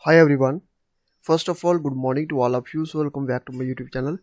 Hi everyone. First of all good morning to all of you. So welcome back to my YouTube channel.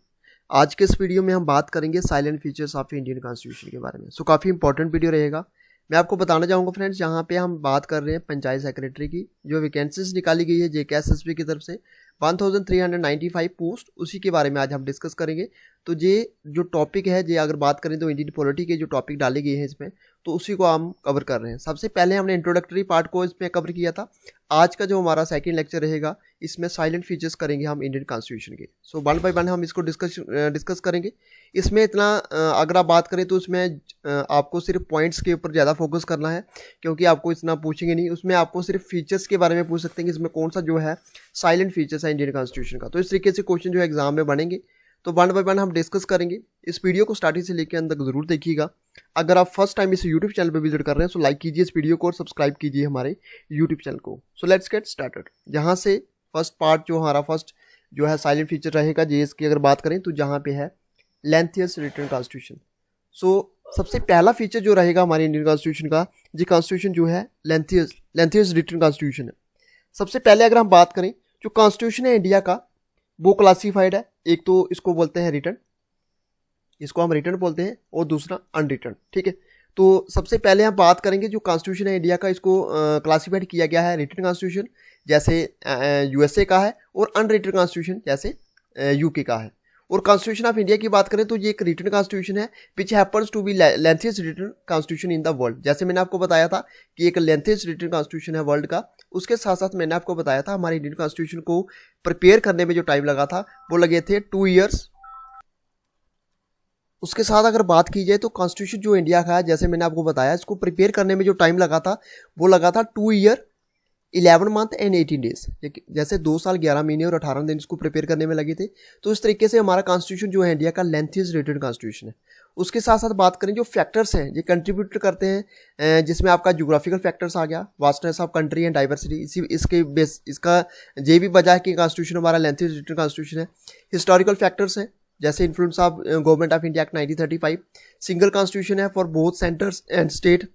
आज के इस video में हम बात करेंगे silent features of Indian constitution के बारे में। सो काफ़ी इंपॉर्टेंट वीडियो रहेगा। मैं आपको बताना चाहूँगा फ्रेंड्स, यहाँ पे हम बात कर रहे हैं पंचायत सेक्रेटरी की जो वैकेंसीज निकाली गई है JKSSB की तरफ से 1395 पोस्ट, उसी के बारे में आज हम डिस्कस करेंगे। तो ये जो टॉपिक है, ये अगर बात करें तो इंडियन पॉलिटी के जो टॉपिक डाले गए हैं इसमें, तो उसी को हम कवर कर रहे हैं। सबसे पहले हमने इंट्रोडक्टरी पार्ट को इसमें कवर किया था। आज का जो हमारा सेकंड लेक्चर रहेगा इसमें साइलेंट फीचर्स करेंगे हम इंडियन कॉन्स्टिट्यूशन के। सो वन बाय वन हम इसको डिस्कस करेंगे। इसमें इतना अगर आप बात करें तो उसमें आपको सिर्फ पॉइंट्स के ऊपर ज़्यादा फोकस करना है, क्योंकि आपको इतना पूछेंगे नहीं। उसमें आपको सिर्फ फीचर्स के बारे में पूछ सकते हैं कि इसमें कौन सा जो है साइलेंट फीचर्स है इंडियन कॉन्स्टिट्यूशन का। तो इस तरीके से क्वेश्चन जो है एग्जाम में बनेंगे, तो वन बाय वन हम डिस्कस करेंगे। इस वीडियो को स्टार्टिंग से लेकर अंत तक जरूर देखिएगा। अगर आप फर्स्ट टाइम इस यूट्यूब चैनल पर विजिट कर रहे हैं तो लाइक कीजिए इस वीडियो को और सब्सक्राइब कीजिए हमारे यूट्यूब चैनल को। So let's get started. जहाँ से फर्स्ट पार्ट जो हमारा फर्स्ट जो है साइलेंट फीचर रहेगा जेएस की अगर बात करें तो जहाँ पे है लेंथियस रिटन कॉन्स्टिट्यूशन। सो सबसे पहला फीचर जो रहेगा हमारे इंडियन कॉन्स्टिट्यूशन का, ये कॉन्स्टिट्यूशन जो है लेंथियस रिटन कॉन्स्टिट्यूशन है। सबसे पहले अगर हम बात करें, जो कॉन्स्टिट्यूशन है इंडिया का वो क्लासीफाइड है। एक तो इसको बोलते हैं रिटन, इसको हम रिटर्न बोलते हैं, और दूसरा अनरिटर्न। ठीक है, तो सबसे पहले हम बात करेंगे जो कॉन्स्टिट्यूशन है इंडिया का, इसको क्लासिफाइड किया गया है रिटर्न कॉन्स्टिट्यूशन जैसे USA का है, और अनरिटर्न कॉन्स्टिट्यूशन जैसे UK का है। और कॉन्स्टिट्यूशन ऑफ इंडिया की बात करें तो ये एक रिटर्न कॉन्स्टिट्यूशन है which happens to be lengthiest written constitution in the world. जैसे मैंने आपको बताया था कि एक लेंथियस्ट रिटर्न कॉन्स्टिट्यूशन है वर्ल्ड का, उसके साथ साथ मैंने आपको बताया था हमारे इंडियन कॉन्स्टिट्यूशन को प्रिपेयर करने में जो टाइम लगा था वो लगे थे 2 ईयर्स। उसके साथ अगर बात की जाए तो कॉन्स्टिट्यूशन जो इंडिया का है, जैसे मैंने आपको बताया, इसको प्रिपेयर करने में जो टाइम लगा था वो लगा था 2 ईयर 11 मंथ एंड 18 डेज। जैसे 2 साल 11 महीने और 18 दिन इसको प्रिपेयर करने में लगे थे। तो इस तरीके से हमारा कॉन्स्टिट्यूशन जो है इंडिया का लेंथियस्ट रिटन कॉन्स्टिट्यूशन है। उसके साथ साथ बात करें जो फैक्टर्स हैं ये कंट्रीब्यूट करते हैं, जिसमें आपका ज्योग्राफिकल फैक्टर्स आ गया, vastness of country and diversity. इसी इसके बेस इसका ये भी वजह है कि कॉन्स्टिट्यूशन हमारा लेंथियस्ट रिटन कॉन्स्टिट्यूशन है। हिस्टोरिकल फैक्टर्स हैं जैसे influence of Government of India Act 1935, single constitution है for both centres and state.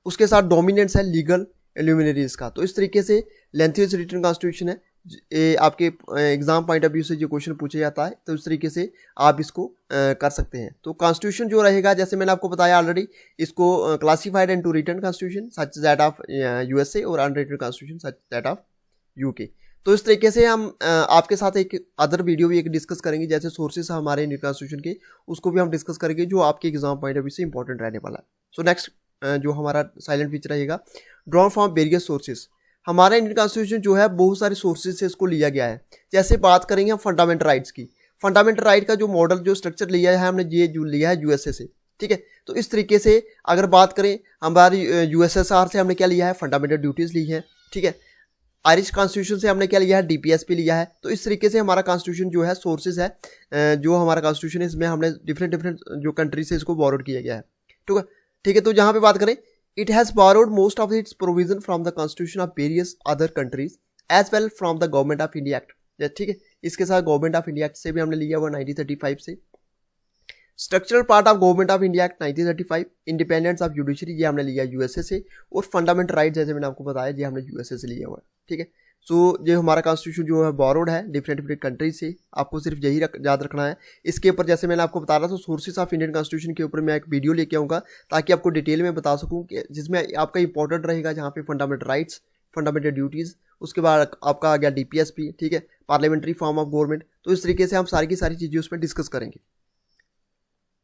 उसके साथ डोमिनेंस है लीगल एल्यूमिनरीज का। तो इस तरीके से लेंथियस रिटन कॉन्स्टिट्यूशन है। आपके एग्जाम पॉइंट ऑफ व्यू से जो क्वेश्चन पूछा जाता है तो इस तरीके से आप इसको कर सकते हैं। तो कॉन्स्टिट्यूशन जो रहेगा, जैसे मैंने आपको बताया ऑलरेडी, इसको classified into written constitution such that of USA और unwritten constitution such that of UK। तो इस तरीके से हम आपके साथ एक अदर वीडियो भी एक डिस्कस करेंगे, जैसे सोर्सेस हमारे इंडियन कॉन्स्टिट्यूशन के, उसको भी हम डिस्कस करेंगे जो आपके एग्जाम पॉइंट ऑफ व्यू से इंपॉर्टेंट रहने वाला है। सो नेक्स्ट जो हमारा साइलेंट फीचर रहेगा ड्रॉन फ्रॉम वेरियस सोर्सेज। हमारा इंडियन कॉन्स्टिट्यूशन जो है बहुत सारे सोर्सेज से इसको लिया गया है। जैसे बात करेंगे हम फंडामेंटल राइट्स की, फंडामेंटल राइट का जो मॉडल जो स्ट्रक्चर लिया है हमने ये जो लिया है USA से। ठीक है, तो इस तरीके से अगर बात करें हमारी USSR से हमने क्या लिया है, फंडामेंटल ड्यूटीज़ ली है। ठीक है, आयरिश कॉन्स्टिट्यूशन से हमने क्या लिया है, DPSP लिया है। तो इस तरीके से हमारा कॉन्स्टिट्यूशन जो है सोर्सेज है, जो हमारा कॉन्स्टिट्यूशन है इसमें हमने डिफरेंट जो कंट्री से इसको बोरोड किया गया है। ठीक है, तो जहाँ पे बात करें, it has borrowed most of its provision from the constitution of various other countries as well from the government of India act. ठीक है, इसके साथ गवर्नमेंट ऑफ इंडिया एक्ट से भी हमने लिया हुआ 1935 से। Structural part of Government of India Act 1935, independence of judiciary ये हमने लिया USA से, और फंडामेंटल राइट जैसे मैंने आपको बताया ये हमने USA से लिया हुआ है। ठीक है, सो ये हमारा कॉन्स्टिट्यूशन जो है बोरोड है डिफरेंट कंट्रीज से। आपको सिर्फ यही याद रखना है। इसके ऊपर जैसे मैंने आपको बता रहा था सोर्सेस ऑफ इंडियन कॉन्स्टिट्यूशन के ऊपर मैं एक वीडियो लेके आऊँगा ताकि आपको डिटेल में बता सकूँ कि जिसमें आपका इंपॉर्टेंट रहेगा, जहाँ पे फंडामेंटल राइट्स, फंडामेंटल ड्यूटीज़, उसके बाद आपका आ गया DPSP। ठीक है, पार्लियामेंट्री फॉर्म ऑफ गवर्नमेंट। तो इस तरीके से हम सारी की सारी चीज़ें उसमें डिस्कस करेंगे।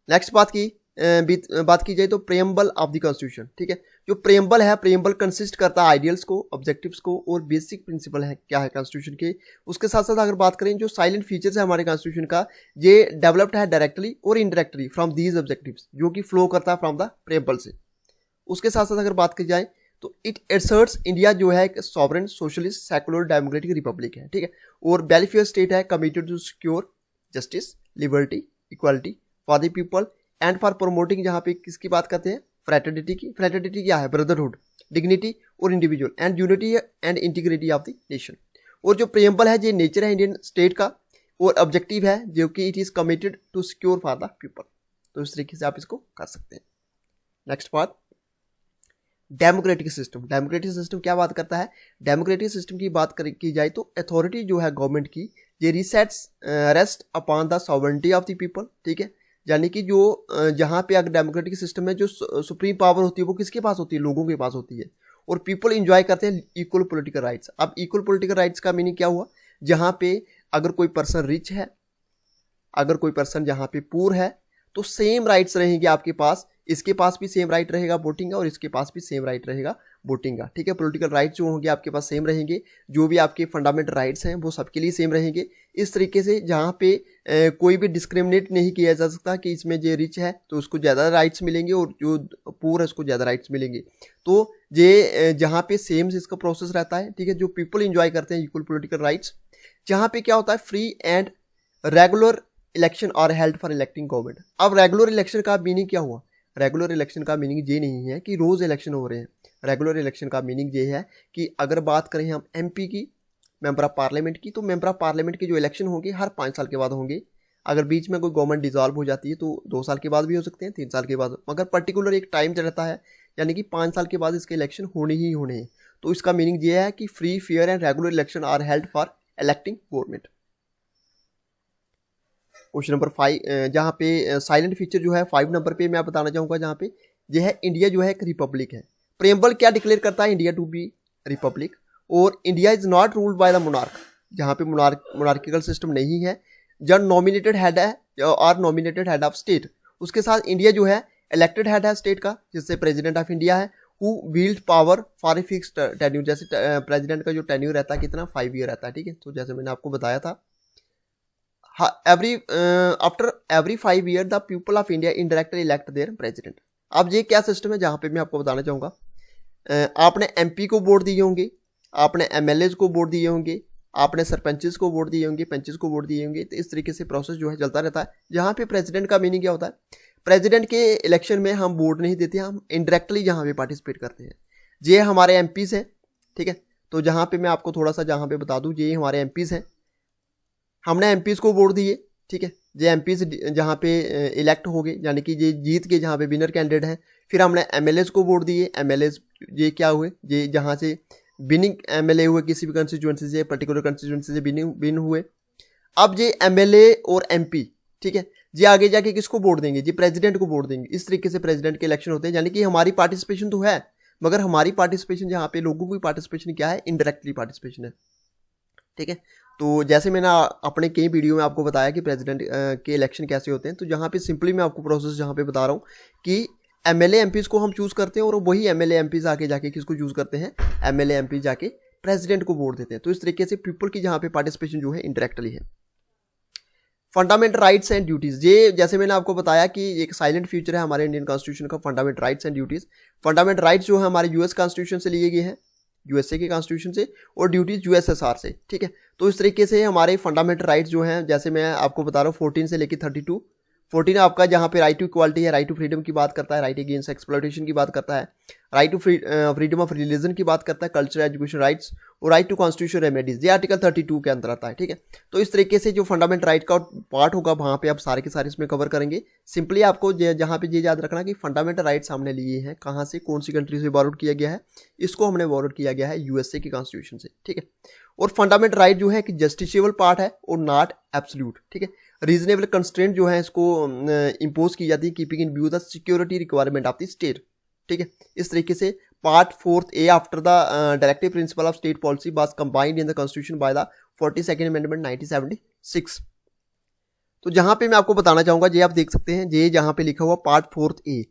नेक्स्ट बात की जाए तो प्रेम्बल ऑफ द कॉन्स्टिट्यूशन। ठीक है, जो प्रेम्बल है, प्रेम्बल कंसिस्ट करता है आइडियल्स को, ऑब्जेक्टिव्स को, और बेसिक प्रिंसिपल है क्या है कॉन्स्टिट्यूशन के। उसके साथ साथ अगर बात करें जो साइलेंट फीचर्स है हमारे कॉन्स्टिट्यूशन का, ये डेवलप्ड है डायरेक्टली और इनडायरेक्टली फ्रॉम दीज ऑब्जेक्टिव्स, जो कि फ्लो करता है फ्रॉम द प्रेम्बल से। उसके साथ साथ अगर बात की जाए तो इट एसर्ट्स इंडिया जो है एक sovereign socialist secular democratic republic है। ठीक है, और वेलफेयर स्टेट है, committed to secure justice, liberty, equality for the people and for promoting, जहाँ पे किसकी बात करते हैं, फ्रेटर्निटी की। फ्रेटर्निटी क्या है, ब्रदरहुड, डिग्निटी और individual and unity and integrity of the nation. और जो प्रेम्बल है ये नेचर है इंडियन स्टेट का, और ऑब्जेक्टिव है जो कि it is committed to secure for the people. तो इस तरीके से आप इसको कर सकते हैं। नेक्स्ट बात, डेमोक्रेटिक सिस्टम क्या बात करता है? डेमोक्रेटिक सिस्टम की बात की जाए तो अथॉरिटी जो है गवर्नमेंट की, ये rest upon the sovereignty of the people, ठीक है। यानी कि जो जहाँ पे अगर डेमोक्रेटिक सिस्टम में जो सुप्रीम पावर होती है वो किसके पास होती है? लोगों के पास होती है। और पीपल इंजॉय करते हैं इक्वल पॉलिटिकल राइट्स। अब इक्वल पॉलिटिकल राइट्स का मीनिंग क्या हुआ? जहाँ पे अगर कोई पर्सन रिच है, अगर कोई पर्सन जहाँ पे पुअर है, तो सेम राइट्स रहेंगे आपके पास। इसके पास भी सेम राइट रहेगा वोटिंग का और इसके पास भी सेम राइट रहेगा वोटिंग का, ठीक है। पॉलिटिकल राइट्स जो होंगे आपके पास सेम रहेंगे, जो भी आपके फंडामेंटल राइट्स हैं वो सबके लिए सेम रहेंगे। इस तरीके से जहाँ पे कोई भी डिस्क्रिमिनेट नहीं किया जा सकता कि इसमें जो रिच है तो उसको ज़्यादा राइट्स मिलेंगे और जो पुअर है उसको ज़्यादा राइट्स मिलेंगे। तो ये जहाँ पे सेम इसका प्रोसेस रहता है, ठीक है। जो पीपल इंजॉय करते हैं इक्वल पॉलिटिकल राइट्स, जहाँ पे क्या होता है, free and regular election are held for electing government. अब रेगुलर इलेक्शन का मीनिंग क्या हुआ? रेगुलर इलेक्शन का मीनिंग ये नहीं है कि रोज़ इलेक्शन हो रहे हैं। रेगुलर इलेक्शन का मीनिंग ये है कि अगर बात करें हम एमपी की, मेंबर ऑफ पार्लियामेंट की, तो मेंबर ऑफ पार्लियामेंट के जो इलेक्शन होंगे हर 5 साल के बाद होंगे। अगर बीच में कोई गवर्नमेंट डिजॉल्व हो जाती है तो 2 साल के बाद भी हो सकते हैं, 3 साल के बाद, मगर पर्टिकुलर एक टाइम रहता है, यानी कि 5 साल के बाद इसके इलेक्शन होने ही होने हैं। तो इसका मीनिंग ये है कि free, fair and regular election are held for electing government. Question number 5, जहाँ पे साइलेंट फीचर जो है 5 नंबर पे मैं बताना चाहूँगा, जहाँ पे यह है इंडिया जो है एक रिपब्लिक है। प्रेम्बल क्या डिक्लेयर करता है? India to be republic. और India is not ruled by the monarch, जहाँ पे मोनार्किकल सिस्टम नहीं है। जब नॉमिनेटेड हेड है और नॉमिनेटेड हेड ऑफ स्टेट, उसके साथ इंडिया जो है इलेक्टेड हेड है स्टेट का, जिससे प्रेसिडेंट ऑफ इंडिया है, who wield power for a fix tenure. जैसे प्रेसिडेंट का जो टेन्यूर रहता है कितना? 5 ईयर रहता है, ठीक है। तो जैसे मैंने आपको बताया था, after every 5 year the people of India indirectly elect their president. अब ये क्या सिस्टम है? जहाँ पे मैं आपको बताना चाहूँगा, आपने एमपी को वोट दिए होंगे, आपने एमएलए को वोट दिए होंगे, आपने सरपंचेस को वोट दिए होंगे, पंचेस को वोट दिए होंगे। तो इस तरीके से प्रोसेस जो है चलता रहता है। जहाँ पे प्रेसिडेंट का मीनिंग क्या होता है? प्रेसिडेंट के इलेक्शन में हम वोट नहीं देते, हम इनडायरेक्टली जहाँ पे पार्टिसिपेट करते हैं। ये हमारे एमपीज हैं, ठीक है। तो जहाँ पे मैं आपको थोड़ा सा जहाँ पे बता दूँ, ये हमारे एमपीज हैं, हमने एमपीज को वोट दिए, ठीक है। ये एमपीज जहाँ पे इलेक्ट हो गए, यानी कि ये जीत के जहाँ पे विनर कैंडिडेट हैं। फिर हमने एमएलएज को वोट दिए, एमएलएज ये क्या हुए? ये जहाँ से विनिंग एमएलए हुए, किसी भी कंस्टिट्यूएंसी से, पर्टिकुलर कंस्टिट्यूएंसी से विन हुए। अब ये एमएलए और एमपी, ठीक है, ये आगे जाके किसको वोट देंगे? ये प्रेसिडेंट को वोट देंगे। इस तरीके से प्रेसिडेंट के इलेक्शन होते हैं। यानी कि हमारी पार्टिसिपेशन तो है, मगर हमारी पार्टिसिपेशन जहाँ पे लोगों की पार्टिसिपेशन क्या है? इनडायरेक्टली पार्टिसिपेशन है, ठीक है। तो जैसे मैंने अपने कई वीडियो में आपको बताया कि प्रेसिडेंट के इलेक्शन कैसे होते हैं, तो जहाँ पे सिंपली मैं आपको प्रोसेस जहाँ पे बता रहा हूँ कि एमएलए एमपीज को हम चूज़ करते हैं और वही एमएलए एमपीज आके जाके किसको चूज़ करते हैं? एमएलए एमपी जाके प्रेसिडेंट को वोट देते हैं। तो इस तरीके से पीपल की जहाँ पे पार्टिसिपेशन जो है इंडायरेक्टली है। फंडामेंटल राइट्स एंड ड्यूटीज, ये जैसे मैंने आपको बताया कि एक साइलेंट फीचर है हमारे इंडियन कॉन्स्टिट्यूशन का, fundamental rights and duties. Fundamental rights जो है हमारे यूएस कॉन्स्टिट्यूशन से लिए गए हैं, यूएसए के कॉन्स्टिट्यूशन से, और ड्यूटीज यूएसएसआर से, ठीक है। तो इस तरीके से हमारे फंडामेंटल राइट्स जो हैं, जैसे मैं आपको बता रहा हूँ 14 से लेकर 32। 14 आपका जहाँ पे राइट टू इक्वालिटी है, राइट टू फ्रीडम की बात करता है, राइट अगेंस्ट एक्सप्लॉयटेशन की बात करता है, right to freedom of religion की बात करता है, कल्चर एजुकेशन राइट्स, और राइट टू कॉन्स्टिट्यूशन रेमेडीज, ये आर्टिकल 32 के अंदर आता है, ठीक है। तो इस तरीके से जो फंडामेंटल राइट का पार्ट होगा वहाँ पे आप सारे के सारे इसमें कवर करेंगे। सिंपली आपको जहाँ पे ये याद रखना कि फंडामेंटल राइट्स हमने लिए हैं कहाँ से, कौन सी कंट्री से बॉरोड किया गया है? इसको हमने बॉरोड किया गया है यूएसए की कॉन्स्टिट्यूशन से, ठीक है। और फंडामेंटल राइट जो है कि जस्टिसेबल पार्ट है और नॉट एब्सोल्यूट, ठीक है। रीजनेबल कंस्ट्रेंट जो है इसको इंपोज की जाती है, keeping in view the security requirement of the state, ठीक है। इस तरीके से part 4 A after the directive principle of state policy was combined in the constitution by the 42nd amendment 1976। तो जहां पे मैं आपको बताना चाहूंगा, ये आप देख सकते हैं, ये जहां पे लिखा हुआ पार्ट 4 ए,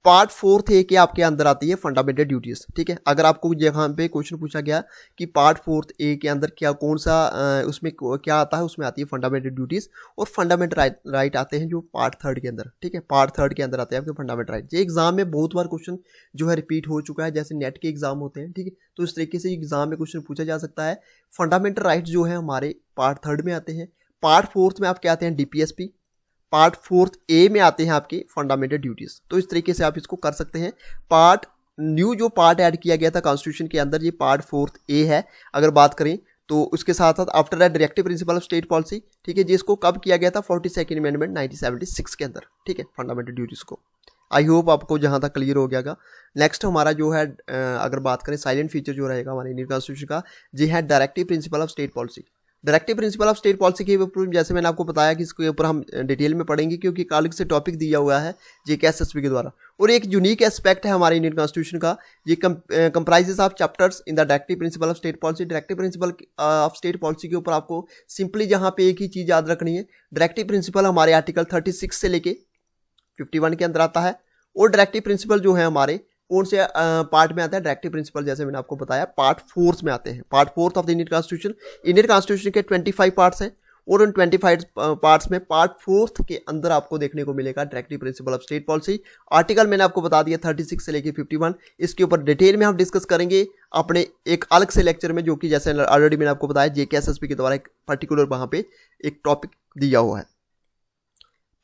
पार्ट 4 ए के आपके अंदर आती है फंडामेंटल ड्यूटीज, ठीक है। अगर आपको यहाँ पे क्वेश्चन पूछा गया कि पार्ट 4 ए के अंदर क्या, कौन सा उसमें क्या आता है, उसमें आती है फंडामेंटल ड्यूटीज, और फंडामेंटल राइट आते हैं जो पार्ट 3 के अंदर, ठीक है। पार्ट 3 के अंदर आते हैं आपके फंडामेंटल राइट। ये एग्जाम में बहुत बार क्वेश्चन जो है रिपीट हो चुका है, जैसे नेट के एग्जाम होते हैं, ठीक है। तो इस तरीके से एग्जाम में क्वेश्चन पूछा जा सकता है। फंडामेंटल राइट जो है हमारे पार्ट 3 में आते हैं। पार्ट 4 में आपके आते हैं डीपीएसपी, पार्ट 4 ए में आते हैं आपके फंडामेंटल ड्यूटीज। तो इस तरीके से आप इसको कर सकते हैं। पार्ट न्यू जो पार्ट ऐड किया गया था कॉन्स्टिट्यूशन के अंदर, ये पार्ट 4 ए है अगर बात करें तो। उसके साथ साथ after that directive principle of state policy, ठीक है, जिसको कब किया गया था? 42nd अमेंडमेंट 1976 के अंदर, ठीक है, फंडामेंटल ड्यूटीज को। आई होप आपको जहाँ तक क्लियर हो गया। नेक्स्ट हमारा जो है अगर बात करें साइलेंट फीचर जो रहेगा हमारे इंडियन कॉन्स्टिट्यूशन का, जी है directive principle of state policy. Directive principle of state policy के ऊपर जैसे मैंने आपको बताया कि इसके ऊपर हम डिटेल में पढ़ेंगे क्योंकि एक अलग से टॉपिक दिया हुआ है JKSSB के द्वारा, और एक यूनिक एस्पेक्ट है हमारे इंडियन कॉन्स्टिट्यूशन का। ये comprises of chapters in the directive principle of state policy. Directive principle of state policy के ऊपर आपको सिंपली जहाँ पे एक ही चीज़ याद रखनी है, डायरेक्टिव प्रिंसिपल हमारे आर्टिकल 36 से लेके 51 के अंदर आता है, और डायरेक्टिव प्रिंसिपल जो है हमारे कौन से पार्ट में आता है, डायरेक्टिव प्रिंसिपल जैसे मैंने आपको बताया पार्ट 4 में आते हैं। Part 4 of the Indian constitution, Indian constitution के 25 पार्ट्स हैं, और उन 25 पार्ट्स में पार्ट 4 के अंदर आपको देखने को मिलेगा directive principle of state policy. Article मैंने आपको बता दिया 36 से लेके 51। इसके ऊपर डिटेल में हम डिस्कस करेंगे अपने एक अलग से लेक्चर में, जो कि जैसे ऑलरेडी मैंने आपको बताया JKSSB के द्वारा एक पर्टिकुलर वहाँ पे एक टॉपिक दिया हुआ है।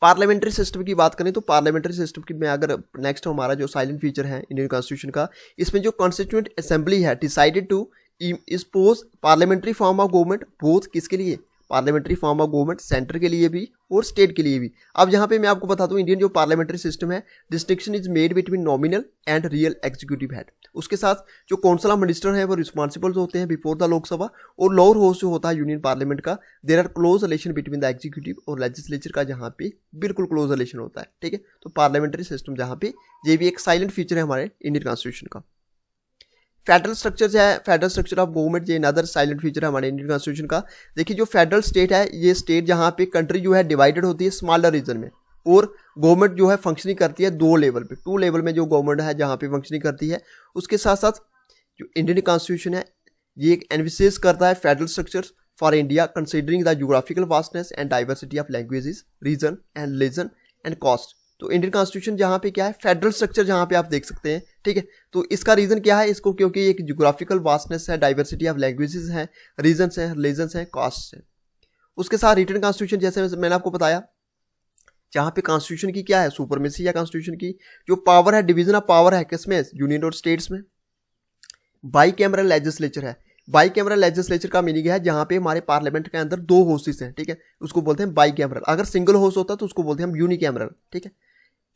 पार्लियामेंट्री सिस्टम की बात करें तो पार्लियामेंट्री सिस्टम की में अगर नेक्स्ट हमारा जो साइलेंट फीचर है इंडियन कॉन्स्टिट्यूशन का, इसमें जो कॉन्स्टिट्यूएंट असेंबली है decided to impose parliamentary form of government both, किसके लिए, parliamentary form of government centre के लिए भी और स्टेट के लिए भी। अब यहाँ पे मैं आपको बता दूं इंडियन जो पार्लियामेंट्री सिस्टम है, distinction is made between nominal and real executive head. उसके साथ जो काउंसिल ऑफ मिनिस्टर है वो रिस्पॉन्सिबल होते हैं बिफोर द लोकसभा, और लोअर हाउस जो होता है यूनियन पार्लियामेंट का, there are close relation between the executive और लेजिस्लेचर का, जहाँ पे बिल्कुल क्लोज रिलेशन होता है। ठीक है, तो पार्लियामेंट्री सिस्टम जहाँ पे ये भी एक साइलेंट फीचर है हमारे इंडियन कॉन्स्टिट्यूशन का। फेडरल स्ट्रक्चर जो है, फेडरल स्ट्रक्चर ऑफ गवर्नमेंट, ये अनदर साइलेंट फीचर है हमारे इंडियन कॉन्स्टिट्यूशन का। देखिए जो फेडरल स्टेट है, ये स्टेट जहाँ पे कंट्री जो है डिवाइडेड होती है स्मॉलर रीजन में, और गवर्नमेंट जो है फंक्शनिंग करती है 2 लेवल पे, 2 लेवल में जो गवर्नमेंट है जहाँ पे फंक्शनिंग करती है। उसके साथ साथ जो इंडियन कॉन्स्टिट्यूशन है ये एक एम्फेसिस करता है federal structures for India considering the geographical vastness and diversity of languages, region and religion and caste. तो इंडियन कॉन्स्टिट्यूशन जहाँ पे क्या है, फेडरल स्ट्रक्चर जहाँ पे आप देख सकते हैं। ठीक है, तो इसका रीजन क्या है, इसको क्योंकि एक ज्योग्राफिकल वास्टनेस है, डाइवर्सिटी ऑफ लैंग्वेजेस है, रीजन्स हैं, रिलीजन्स हैं, कास्ट है। उसके साथ रिटन कॉन्स्टिट्यूशन जैसे मैंने आपको बताया, जहाँ पे कॉन्स्टिट्यूशन की क्या है, सुपरमेसी या कॉन्स्टिट्यूशन की जो पावर है, डिवीजन ऑफ पावर है किसमें, यूनियन और स्टेट्स में। बाई कैमरल लेजिस्लेचर है, बाई कैमरल लेजिस्लेचर का मीनिंग है जहाँ पे हमारे पार्लियामेंट के अंदर 2 हाउसेस हैं। ठीक है, उसको बोलते हैं बाई कैमरल। अगर सिंगल हाउस होता तो उसको बोलते हैं हम यूनि कैमरल। ठीक है,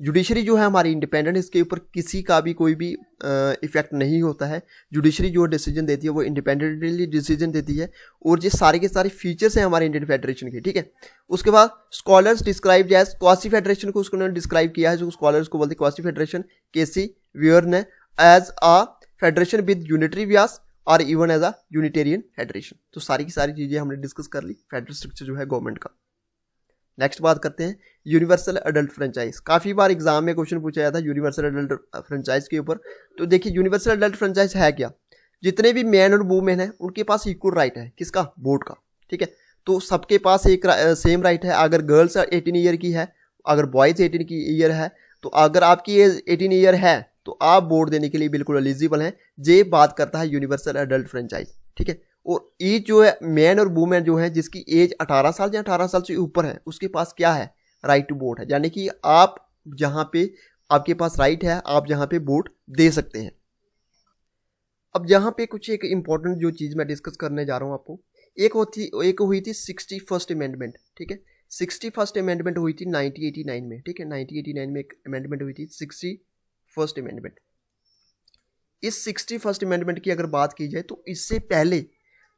जुडिशरी जो है हमारी इंडिपेंडेंट, इसके ऊपर किसी का भी कोई भी इफेक्ट नहीं होता है। जुडिशरी जो डिसीजन देती है वो इंडिपेंडेंटली डिसीजन देती है, और ये सारे के सारे फीचर्स हैं हमारे इंडियन फेडरेशन के। ठीक है, उसके बाद scholars describe as quasi federation को उसको डिस्क्राइब किया है, जो स्कॉलर्स को बोलते हैं क्वासी फेडरेशन, केसी वेयर ने, as a federation with unitary bias और even as a unitarian federation. तो सारी की सारी चीज़ें हमने डिस्कस कर ली फेडरल स्ट्रक्चर जो है गवर्नमेंट का। नेक्स्ट बात करते हैं यूनिवर्सल अडल्ट फ्रेंचाइज। काफ़ी बार एग्जाम में क्वेश्चन पूछा जाता है यूनिवर्सल अडल्ट फ्रेंचाइज के ऊपर। तो देखिए यूनिवर्सल अडल्ट फ्रेंचाइज है क्या, जितने भी मैन और वुमेन हैं उनके पास इक्वल राइट है, किसका, वोट का। ठीक है, तो सबके पास एक सेम राइट है। अगर गर्ल्स 18 ईयर की है, अगर बॉयज़ 18 की ईयर है, तो अगर आपकी एज 18 ईयर है तो आप वोट देने के लिए बिल्कुल एलिजिबल हैं। ये बात करता है यूनिवर्सल अडल्ट फ्रेंचाइज। ठीक है, और एज जो है मैन और वुमेन जो है जिसकी एज 18 साल या 18 साल से ऊपर है, उसके पास क्या है, राइट टू वोट है। यानी कि आप जहाँ पे आपके पास राइट है, आप जहाँ पे वोट दे सकते हैं। अब यहाँ पे कुछ एक इंपॉर्टेंट जो चीज़ मैं डिस्कस करने जा रहा हूँ आपको, एक हुई थी 61st अमेंडमेंट। ठीक है, 61st अमेंडमेंट हुई थी 1989 में। ठीक है, 1989 में एक अमेंडमेंट हुई थी 61st अमेंडमेंट। इस 61st अमेंडमेंट की अगर बात की जाए तो इससे पहले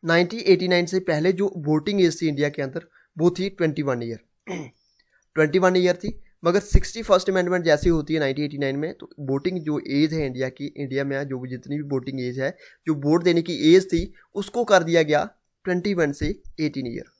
1989 से पहले जो वोटिंग एज थी इंडिया के अंदर वो थी 21 ईयर 21 ईयर थी। मगर 61st अमेंडमेंट जैसी होती है 1989 में, तो वोटिंग जो एज है इंडिया की, इंडिया में जो जितनी भी वोटिंग एज है, जो वोट देने की एज थी, उसको कर दिया गया 21 से 18 ईयर।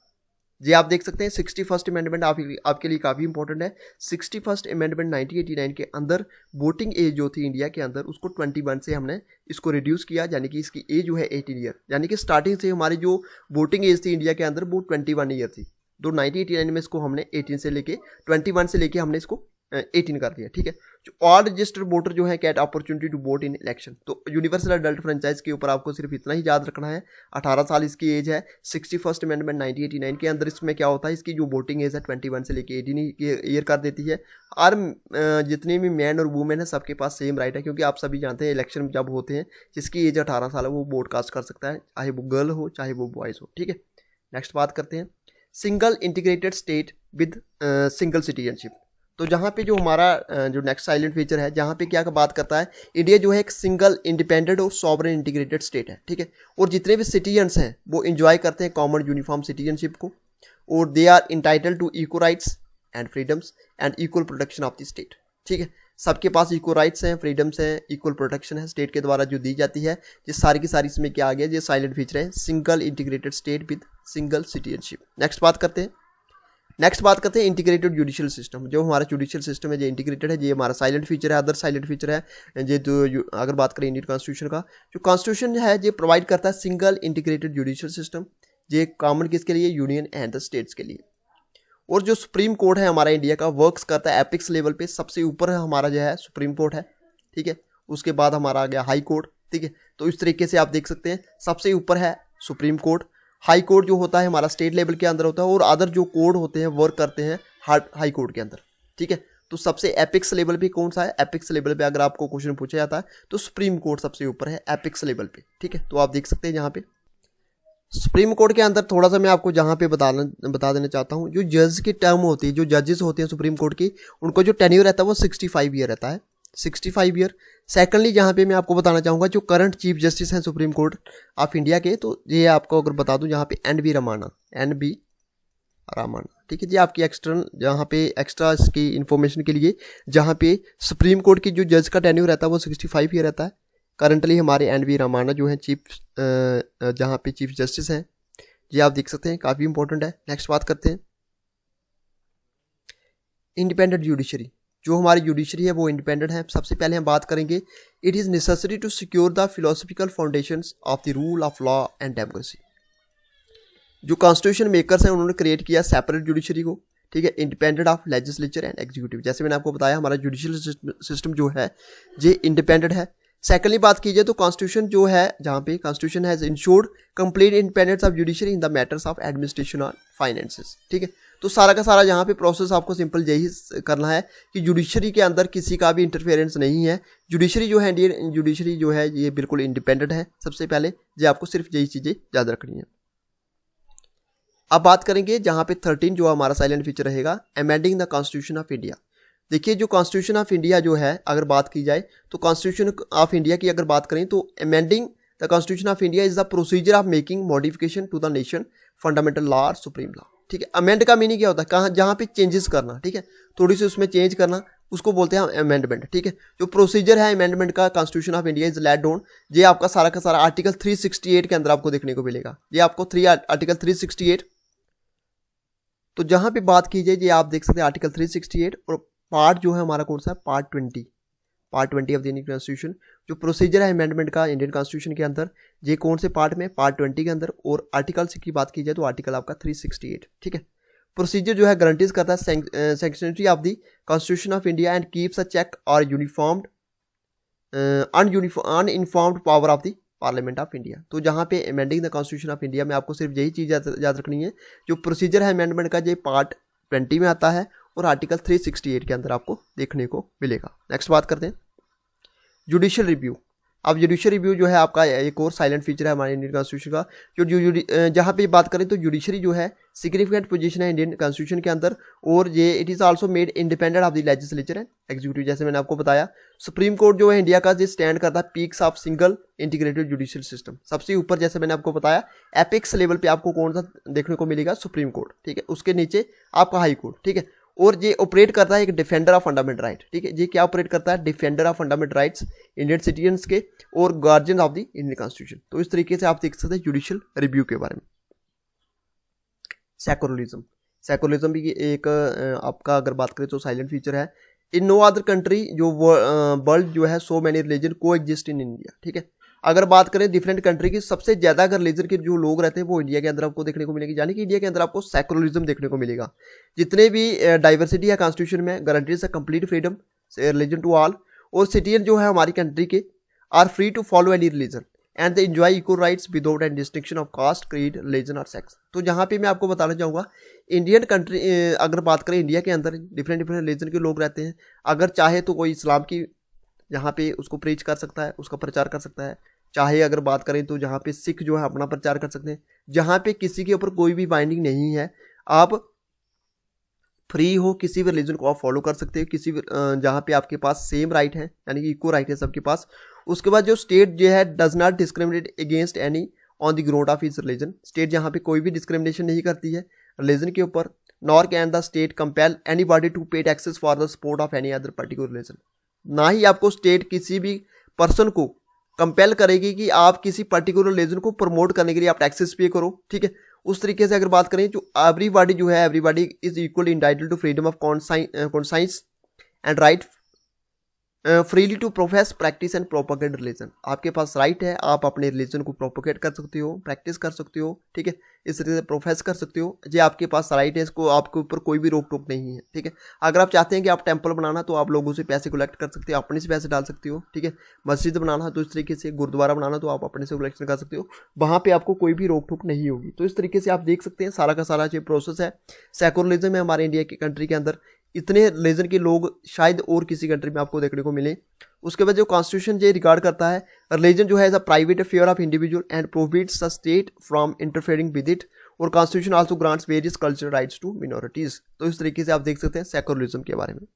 जी आप देख सकते हैं 61st अमेंडमेंट आपके लिए काफ़ी इंपॉर्टेंट है। 61st अमेंडमेंट 1989 के अंदर वोटिंग एज जो थी इंडिया के अंदर उसको 21 से हमने इसको रिड्यूस किया, यानी कि इसकी एज जो है 18 ईयर, यानी कि स्टार्टिंग से हमारी जो वोटिंग एज थी इंडिया के अंदर वो 21 ईयर थी। तो 1989 में इसको हमने 18 से लेके 21 से लेके हमने इसको 18 कर दिया। ठीक है, जो ऑल रजिस्टर्ड वोटर जो है get opportunity to vote in election. तो यूनिवर्सल अडल्ट फ्रेंचाइज के ऊपर आपको सिर्फ इतना ही याद रखना है, 18 साल इसकी एज है। 61st अमेंडमेंट 1989 के अंदर इसमें क्या होता है, इसकी जो वोटिंग एज है 21 से लेके 18 ईयर कर देती है। और जितने भी मैन और वुमेन है सबके पास सेम राइट है, क्योंकि आप सभी जानते हैं इलेक्शन जब होते हैं जिसकी एज 18 साल है वो वोट कास्ट कर सकता है, चाहे वो गर्ल हो चाहे वो बॉयज़ हो। ठीक है, नेक्स्ट बात करते हैं single integrated state with single citizenship. तो जहाँ पे जो हमारा जो नेक्स्ट साइलेंट फीचर है, जहाँ पे क्या बात करता है, इंडिया जो है एक सिंगल इंडिपेंडेंट और सॉवरेन इंटीग्रेटेड स्टेट है, ठीक है। और जितने भी सिटीजन्स हैं वो इंजॉय करते हैं कॉमन यूनिफॉर्म सिटीजनशिप को, और they are entitle to equal rights and freedoms and equal protection of the state, ठीक है। सबके पास इक्वल राइट्स हैं, फ्रीडम्स हैं, इक्वल प्रोटेक्शन है स्टेट के द्वारा जो दी जाती है। ये सारी की सारी इसमें क्या आ गया, ये साइलेंट फीचर है, single integrated state with single citizenship. Next बात करते हैं इंटीग्रेटेड जुडिशियल सिस्टम। जो हमारा जुडिशियल सिस्टम है ये इंटीग्रेटेड है, ये हमारा साइलेंट फीचर है। अदर साइलेंट फीचर है ये तो अगर बात करें इंडियन कॉन्स्टिट्यूशन का, जो कॉन्स्टिट्यूशन है ये प्रोवाइड करता है सिंगल इंटीग्रेटेड जुडिशियल सिस्टम, ये कॉमन किसके लिए, यूनियन एंड द स्टेट्स के लिए। और जो सुप्रीम कोर्ट है हमारा इंडिया का, वर्क्स करता है एपिक्स लेवल पे, सबसे ऊपर हमारा जो है सुप्रीम कोर्ट है, ठीक है। उसके बाद हमारा आ गया हाई कोर्ट, ठीक है। तो इस तरीके से आप देख सकते हैं सबसे ऊपर है सुप्रीम कोर्ट, हाई कोर्ट जो होता है हमारा स्टेट लेवल के अंदर होता है, और अदर जो कोर्ट होते हैं वर्क करते हैं हाई कोर्ट के अंदर, ठीक है। तो सबसे एपिक्स लेवल पे कौन सा है, एपिक्स लेवल पे अगर आपको क्वेश्चन पूछा जाता है तो सुप्रीम कोर्ट सबसे ऊपर है एपिक्स लेवल पे, ठीक है। तो आप देख सकते हैं यहाँ पे सुप्रीम कोर्ट के अंदर थोड़ा सा मैं आपको जहाँ पे बता देना चाहता हूँ, जो जज की टर्म होती है, जो जजेस होते हैं सुप्रीम कोर्ट की, उनको जो टेन्योर रहता है वो 65 ईयर रहता है, 65 ईयर। सेकंडली जहाँ पे मैं आपको बताना चाहूँगा जो करंट चीफ जस्टिस हैं सुप्रीम कोर्ट ऑफ इंडिया के, तो ये आपको अगर बता दूँ, यहाँ पे NB रमाना, ठीक है जी। आपकी एक्सटर्नल जहाँ पे एक्स्ट्रा इसकी इन्फॉर्मेशन के लिए, जहाँ पे सुप्रीम कोर्ट की जो जज का टेन्योर रहता है वो 65 ईयर रहता है। करंटली हमारे NB रमाना जो है जहाँ पे चीफ जस्टिस हैं, ये आप देख सकते हैं, काफ़ी इंपॉर्टेंट है। नेक्स्ट बात करते हैं इंडिपेंडेंट जुडिशरी। जो हमारी जुडिशरी है वो इंडिपेंडेंट है। सबसे पहले हम बात करेंगे, it is necessary to secure the philosophical foundations of the rule of law and democracy. जो कॉन्स्टिट्यूशन मेकर्स हैं उन्होंने क्रिएट किया सेपरेट जुडिशरी को, ठीक है, independent of legislature and executive. जैसे मैंने आपको बताया हमारा जुडिशियल सिस्टम जो है ये इंडिपेंडेंट है। सेकेंडली बात की जाए तो कॉन्स्टिट्यूशन जो है, जहाँ पे constitution has insured complete independence of judiciary in the matters of administration और फाइनेंसेस, ठीक है। तो सारा का सारा यहाँ पे प्रोसेस आपको सिंपल यही करना है कि जुडिशरी के अंदर किसी का भी इंटरफेरेंस नहीं है। जुडिशरी जो है, इंडियन जुडिशरी जो है ये बिल्कुल इंडिपेंडेंट है। सबसे पहले ये आपको सिर्फ यही चीज़ें याद रखनी है। अब बात करेंगे जहाँ पे 13 जो हमारा साइलेंट फीचर रहेगा, amending the constitution of India. देखिए जो कॉन्स्टिट्यूशन ऑफ इंडिया जो है, अगर बात की जाए तो कॉन्स्टिट्यूशन ऑफ इंडिया की अगर बात करें तो amending the constitution of India is the procedure of making modification to the nation fundamental law और सुप्रीम लॉ, ठीक है। अमेंड का मीनिंग क्या होता है, कहाँ, जहाँ पे चेंजेस करना, ठीक है, थोड़ी सी उसमें चेंज करना, उसको बोलते हैं अमेंडमेंट, ठीक है। जो प्रोसीजर है अमेंडमेंट का constitution of India is laid on, ये आपका सारा का सारा आर्टिकल 368 के अंदर आपको देखने को मिलेगा। ये आपको आर्टिकल 368, तो जहाँ पे बात की जाए ये आप देख सकते हैं आर्टिकल 368, और पार्ट जो है हमारा कौन सा है, part 20 of the Indian constitution. जो प्रोसीजर है अमेंडमेंट का इंडियन कॉन्स्टिट्यूशन के अंदर, ये कौन से पार्ट में, पार्ट 20 के अंदर। और आर्टिकल्स की बात की जाए तो आर्टिकल आपका 368, ठीक है। प्रोसीजर जो है गारंटीज करता है sanctity of the constitution of India and keeps a check और uniformed uninformed power of the parliament of India. तो जहाँ पे amending the constitution of India में आपको सिर्फ यही चीज़ याद रखनी है, जो प्रोसीजर है अमेंडमेंट का ये पार्ट 20 में आता है और आर्टिकल 368 के अंदर आपको देखने को मिलेगा। नेक्स्ट बात करते हैं जुडिशियल रिव्यू। अब जुडिशियल रिव्यू जो है आपका एक और साइलेंट फीचर है हमारे इंडियन कॉन्स्टिट्यूशन का। जो जहाँ पे बात करें तो जुडिशरी जो है सिग्निफिकेंट पोजीशन है इंडियन कॉन्स्टिट्यूशन के अंदर, और ये it is also made independent of the legislature and executive. जैसे मैंने आपको बताया सुप्रीम कोर्ट जो है इंडिया का ये स्टैंड करता है peaks of single integrated judicial system. सबसे ऊपर जैसे मैंने आपको बताया एपिक्स लेवल पे आपको कौन सा देखने को मिलेगा, सुप्रीम कोर्ट, ठीक है। उसके नीचे आपका हाई कोर्ट, ठीक है। और ये ऑपरेट करता है एक डिफेंडर ऑफ फंडामेंटल राइट, ठीक है। ये क्या ऑपरेट करता है, defender of fundamental rights Indian citizens के और guardian of the Indian constitution. तो इस तरीके से आप देख सकते हैं जुडिशियल रिव्यू के बारे में। सेकुलरिज्म भी एक आपका अगर बात करें तो साइलेंट फीचर है। इन नो अदर कंट्री जो वर्ल्ड जो है सो मैनी रिलीजन को एग्जिस्ट इन इंडिया, ठीक है। अगर बात करें डिफरेंट कंट्री की, सबसे ज़्यादा अगर रिलीजन के जो लोग रहते हैं वो इंडिया के अंदर आपको देखने को मिलेगी, यानी कि इंडिया के अंदर आपको सेकुलरिज्म देखने को मिलेगा। जितने भी डाइवर्सिटी है कॉन्स्टिट्यूशन में गारंटीज है complete freedom religion to all, और सिटीजन जो है हमारी कंट्री के are free to follow any religion and they enjoy equal rights without any distinction of caste, creed, religion और सेक्स। तो जहाँ पे मैं आपको बताना चाहूँगा इंडियन कंट्री अगर बात करें इंडिया के अंदर डिफरेंट रिलीजन के लोग रहते हैं। अगर चाहे तो कोई इस्लाम की यहाँ पे उसको प्रीच कर सकता है, उसका प्रचार कर सकता है। चाहे अगर बात करें तो जहाँ पे सिख जो है अपना प्रचार कर सकते हैं। जहाँ पे किसी के ऊपर कोई भी बाइंडिंग नहीं है, आप फ्री हो, किसी भी रिलीजन को आप फॉलो कर सकते हो, किसी भी जहाँ पे आपके पास सेम राइट है, यानी कि इक्वल राइट है सबके पास। उसके बाद जो स्टेट जो है does not discriminate against any on the ground of his religion, state जहाँ पे कोई भी डिस्क्रिमिनेशन नहीं करती है रिलीजन के ऊपर। Nor can the state compel anybody to pay taxes for the support of any other particular religion, ना ही आपको स्टेट किसी भी पर्सन को कंपेल करेगी कि आप किसी पर्टिकुलर रिलीजन को प्रमोट करने के लिए आप टैक्सेस पे करो, ठीक है। उस तरीके से अगर बात करें जो एवरीबॉडी जो है, everybody is equal entitled to freedom of conscience and right freely to profess practice and propagate religion, आपके पास राइट है, आप अपने रिलीजन को प्रोपोगेट कर सकते हो, प्रैक्टिस कर सकते हो, ठीक है, इस तरीके से प्रोफेस कर सकते हो, ये आपके पास राइट है, इसको आपके ऊपर कोई भी रोक टोक नहीं है, ठीक है। अगर आप चाहते हैं कि आप टेंपल बनाना तो आप लोगों से पैसे कलेक्ट कर सकते हो, अपने से पैसे डाल सकते हो, ठीक है। मस्जिद बनाना तो इस तरीके से, गुरुद्वारा बनाना तो आप अपने से कलेक्शन कर सकते हो, वहाँ पे आपको कोई भी रोक टोक नहीं होगी। तो इस तरीके से आप देख सकते हैं सारा का सारा जो प्रोसेस है सेकुलरिज्म है हमारे इंडिया की कंट्री के अंदर, इतने रिलीजन के लोग शायद और किसी कंट्री में आपको देखने को मिले। उसके बाद जो कॉन्स्टिट्यूशन ये रिगार्ड करता है रिलीजन जो है as a private affair of individual and prohibits the state from interfering with it, और constitution also grants various cultural rights to minorities. तो इस तरीके से आप देख सकते हैं सेकुलरिज्म के बारे में।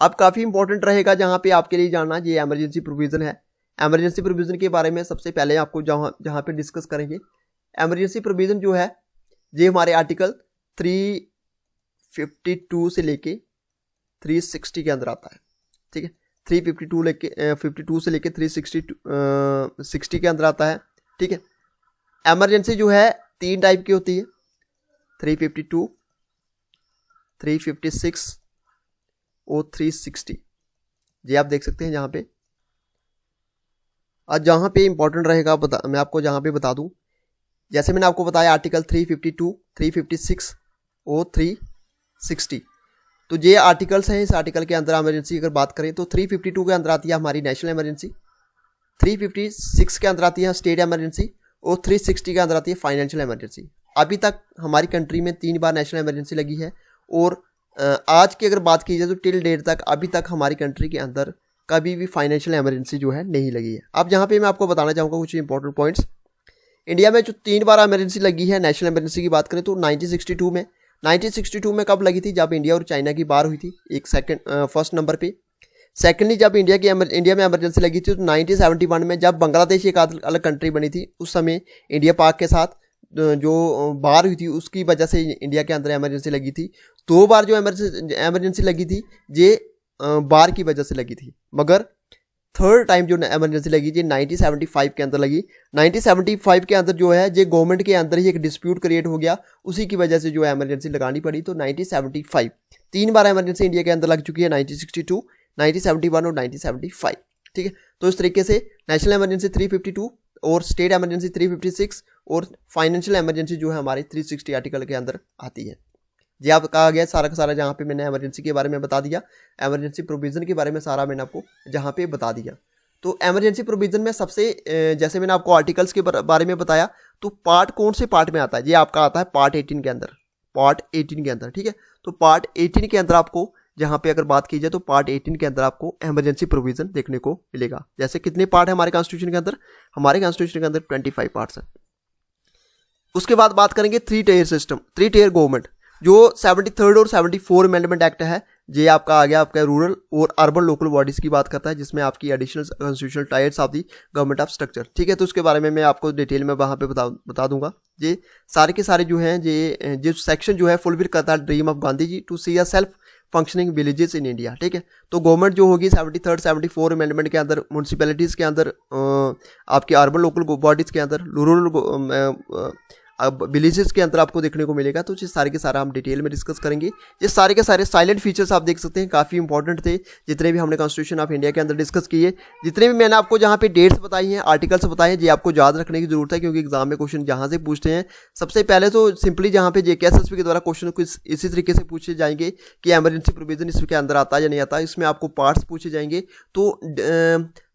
अब काफ़ी इंपॉर्टेंट रहेगा जहाँ पे आपके लिए जानना ये एमरजेंसी प्रोविजन है। एमरजेंसी प्रोविजन के बारे में सबसे पहले आपको जहाँ पे डिस्कस करेंगे, एमरजेंसी प्रोविजन जो है ये हमारे आर्टिकल 352 से लेके 360 के अंदर आता है, ठीक है। 352 से लेके 360 के अंदर आता है, ठीक है। एमरजेंसी जो है 3 टाइप की होती है, 352, 356 और 360, ये आप देख सकते हैं जहाँ पे। आज जहाँ पे इंपॉर्टेंट रहेगा मैं आपको जहाँ पे बता दूँ, जैसे मैंने आपको बताया आर्टिकल 352, 356 और 360, तो ये आर्टिकल्स हैं। इस आर्टिकल के अंदर एमरजेंसी अगर बात करें तो 352 के अंदर आती है हमारी नेशनल इमरजेंसी, 356 के अंदर आती है स्टेट इमरजेंसी और 360 के अंदर आती है फाइनेंशियल इमरजेंसी। अभी तक हमारी कंट्री में 3 बार नेशनल इमरजेंसी लगी है, और आज की अगर बात की जाए तो टिल डेट तक अभी तक हमारी कंट्री के अंदर कभी भी फाइनेंशियल इमरजेंसी जो है नहीं लगी है। अब यहाँ पे मैं आपको बताना चाहूँगा कुछ इंपॉर्टेंट पॉइंट्स। इंडिया में जो 3 बार इमरजेंसी लगी है नेशनल इमरजेंसी की बात करें तो 1962 में कब लगी थी, जब इंडिया और चाइना की बार हुई थी, एक फर्स्ट नंबर पे। सेकेंडली जब इंडिया में इमरजेंसी लगी थी तो 1971 में जब बांग्लादेश एक अलग कंट्री बनी थी, उस समय इंडिया पाक के साथ जो बार हुई थी उसकी वजह से इंडिया के अंदर इमरजेंसी लगी थी। 2 बार जो इमरजेंसी लगी थी ये बार की वजह से लगी थी, मगर थर्ड टाइम जो इमरजेंसी लगी जी 1975 के अंदर लगी। 1975 के अंदर जो है ये गवर्नमेंट के अंदर ही एक डिस्प्यूट क्रिएट हो गया, उसी की वजह से जो है इमरजेंसी लगानी पड़ी। तो 1975 3 बार इमरजेंसी इंडिया के अंदर लग चुकी है, 1962, 1971 और 1975, ठीक है। तो इस तरीके से नेशनल इमरजेंसी 352 और स्टेट इमरजेंसी 356 और फाइनेंशियल इमरजेंसी जो है हमारी 360 आर्टिकल के अंदर आती है। जी आप कहा गया सारा का सारा, जहाँ पे मैंने इमरजेंसी के बारे में बता दिया, इमरजेंसी प्रोविज़न के बारे में सारा मैंने आपको जहाँ पे बता दिया। तो इमरजेंसी प्रोविज़न में सबसे जैसे मैंने आपको आर्टिकल्स के बारे में बताया, तो पार्ट कौन से पार्ट में आता है, ये आपका आता है पार्ट 18 के अंदर, पार्ट 18 के अंदर, ठीक है। तो पार्ट 18 के अंदर आपको जहाँ पे अगर बात की जाए तो पार्ट 18 के अंदर आपको इमरजेंसी प्रोविज़न देखने को मिलेगा। जैसे कितने पार्ट है हमारे कॉन्स्टिट्यूशन के अंदर, हमारे कॉन्स्टिट्यूशन के अंदर 25 पार्ट्स हैं। उसके बाद बात करेंगे 3 टियर सिस्टम, 3 टियर गवर्नमेंट। जो 73rd और 74 अमेंडमेंट एक्ट है, ये आपका आ गया आपका रूरल और अर्बन लोकल बॉडीज़ की बात करता है, जिसमें आपकी additional constitutional tyres of the government of structure, ठीक है। तो उसके बारे में मैं आपको डिटेल में वहाँ पे बता दूंगा। ये सारे के सारे जो हैं ये सेक्शन जो है फुलफिल करता है dream of Gandhi ji to see a self functioning villages in India, ठीक है। तो गवर्नमेंट जो होगी 73rd 74 अमेंडमेंट के अंदर म्यूनसिपैलिटीज़ के अंदर, आपके अर्बन लोकल बॉडीज़ के अंदर, रूरल अब विलेजेस के अंदर आपको देखने को मिलेगा। तो ये सारे के सारा हम डिटेल में डिस्कस करेंगे। ये सारे के सारे साइलेंट फीचर्स आप देख सकते हैं, काफ़ी इंपॉर्टेंट थे जितने भी हमने कॉन्स्टिट्यूशन ऑफ इंडिया के अंदर डिस्कस किए। जितने भी मैंने आपको जहाँ पे डेट्स बताई हैं, आर्टिकल्स बताए हैं, ये आपको याद रखने की जरूरत है, क्योंकि एग्जाम में क्वेश्चन जहाँ से पूछते हैं सबसे पहले तो सिंपली जहाँ पे JKSSB के द्वारा क्वेश्चन को इसी तरीके से पूछे जाएंगे कि एमरजेंसी प्रोविजन इसके अंदर आता है या नहीं आता। इसमें आपको पार्ट्स पूछे जाएंगे। तो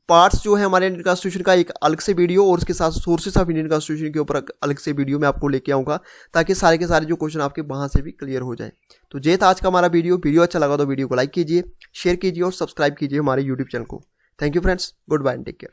पार्ट्स जो है हमारे इंडियन कॉन्स्टिट्यूशन का एक अलग से वीडियो और उसके साथ सोर्सेस ऑफ इंडियन कॉन्स्टिट्यूशन के ऊपर अलग से वीडियो मैं आपको लेके आऊँगा, ताकि सारे के सारे जो क्वेश्चन आपके वहाँ से भी क्लियर हो जाए। तो ये था आज का हमारा वीडियो अच्छा लगा तो वीडियो को लाइक कीजिए, शेयर कीजिए और सब्सक्राइब कीजिए हमारे यूट्यूब चैनल को। Thank you friends, good bye and take care.